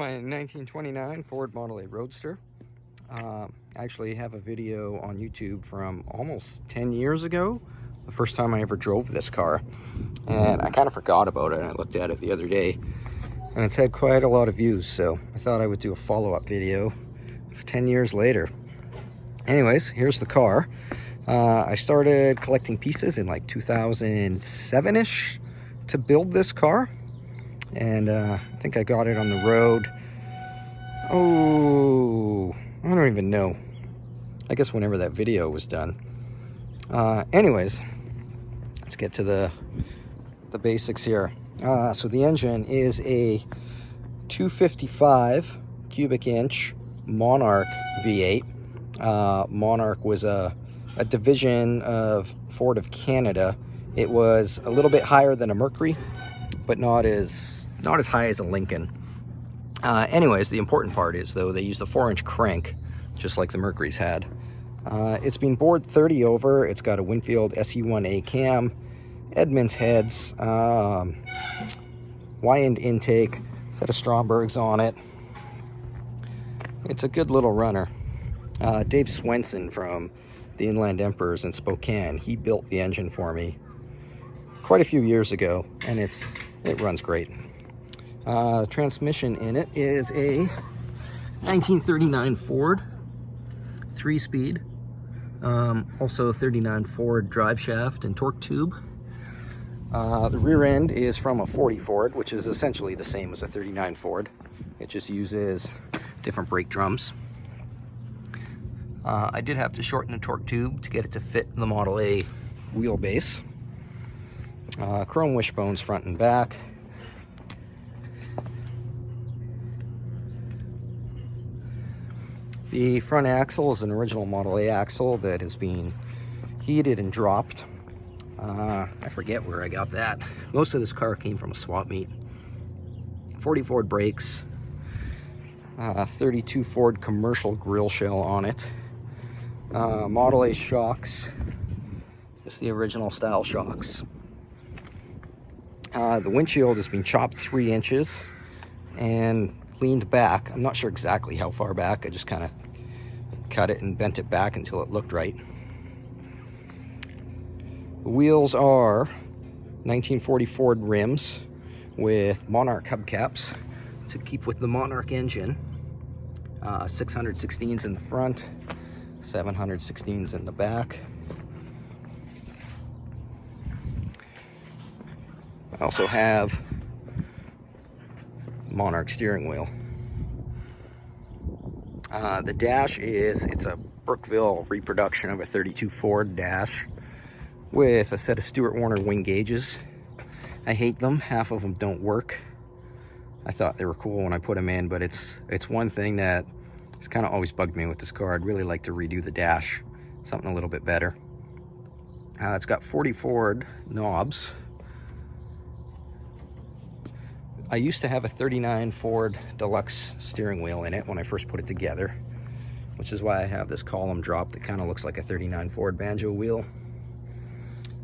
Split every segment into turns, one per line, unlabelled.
my 1929 Ford Model A Roadster. I actually have a video on YouTube from almost 10 years ago, the first time I ever drove this car. And I kind of forgot about it, and I looked at it the other day, and it's had quite a lot of views, so I thought I would do a follow-up video 10 years later. Anyways, here's the car. I started collecting pieces in like 2007-ish to build this car. And I think I got it on the road. Oh, I don't even know. I guess whenever that video was done. Anyways, let's get to the basics here. So the engine is a 255 cubic inch Monarch V8. Monarch was a division of Ford of Canada. It was a little bit higher than a Mercury, but not as high as a Lincoln. Anyways, the important part is, though, they used a 4-inch crank, just like the Mercury's had. It's been bored 30 over. It's got a Winfield SE1A cam, Edmunds heads, Y-end intake, set of Strombergs on it. It's a good little runner. Dave Swenson from the Inland Emperors in Spokane, he built the engine for me quite a few years ago, and it runs great. The transmission in it is a 1939 Ford 3-speed, also 39 Ford drive shaft and torque tube. The rear end is from a 40 Ford, which is essentially the same as a 39 Ford. It just uses different brake drums. I did have to shorten the torque tube to get it to fit the Model A wheelbase. Chrome wishbones front and back. The front axle is an original Model A axle that has been heated and dropped. I forget where I got that. Most of this car came from a swap meet. 40 Ford brakes, 32 Ford commercial grill shell on it. Model A shocks, just the original style shocks. The windshield has been chopped 3 inches and leaned back. I'm not sure exactly how far back. I just kind of cut it and bent it back until it looked right. The wheels are 1940 Ford rims with Monarch hubcaps to keep with the Monarch engine. 616s in the front, 716s in the back. I also have Monarch steering wheel. The dash it's a Brookville reproduction of a 32 Ford dash with a set of Stewart Warner wing gauges. I hate them. Half of them don't work. I thought they were cool when I put them in, but it's one thing that has kind of always bugged me with this car. I'd really like to redo the dash, something a little bit better. It's got 40 Ford knobs. I used to have a 39 Ford Deluxe steering wheel in it when I first put it together, which is why I have this column drop that kind of looks like a 39 Ford banjo wheel.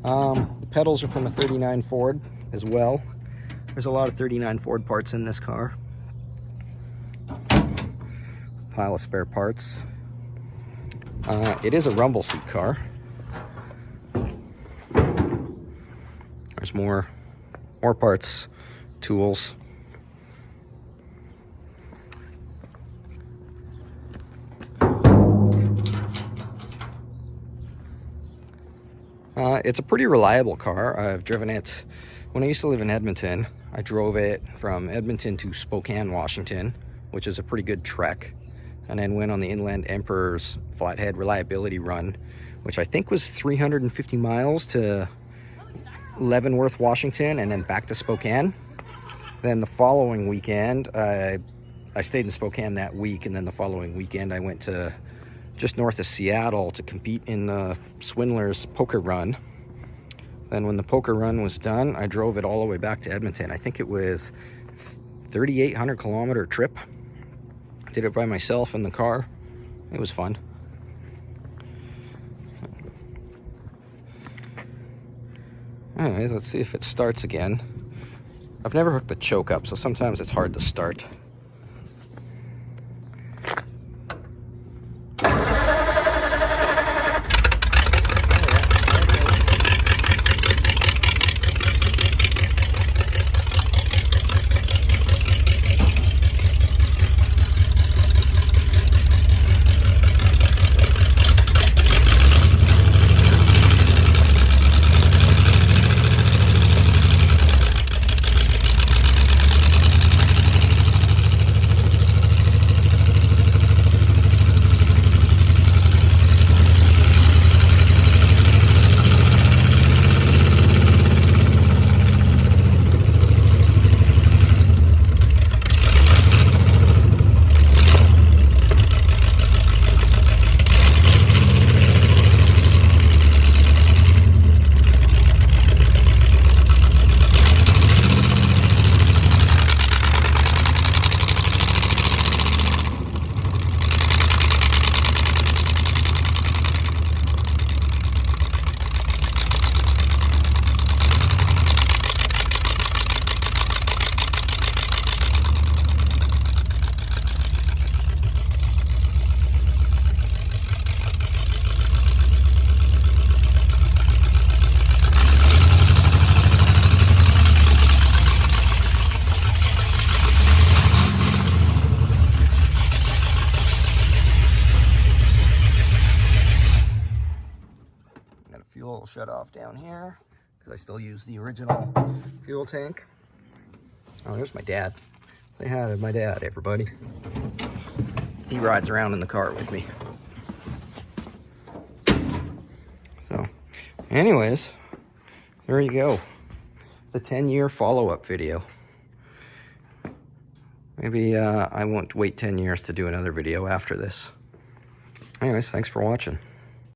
The pedals are from a 39 Ford as well. There's a lot of 39 Ford parts in this car. Pile of spare parts. It is a rumble seat car. There's more parts, tools. It's a pretty reliable car. I've driven it when I used to live in Edmonton. I drove it from Edmonton to Spokane, Washington, which is a pretty good trek, and then went on the Inland Emperors Flathead reliability run, which I think was 350 miles to Leavenworth, Washington, and then back to Spokane. Then the following weekend, I stayed in Spokane that week, and then the following weekend I went to just north of Seattle to compete in the Swindlers poker run. Then when the poker run was done, I drove it all the way back to Edmonton. I think it was 3,800 kilometer trip. Did it by myself in the car. It was fun. Anyways, let's see if it starts again. I've never hooked the choke up, so sometimes it's hard to start. shut off down here because I still use the original fuel tank. Oh, there's my dad. Say hi to my dad, everybody. He rides around in the car with me. So, anyways, there you go. The 10-year follow-up video. Maybe I won't wait 10 years to do another video after this. Anyways, thanks for watching.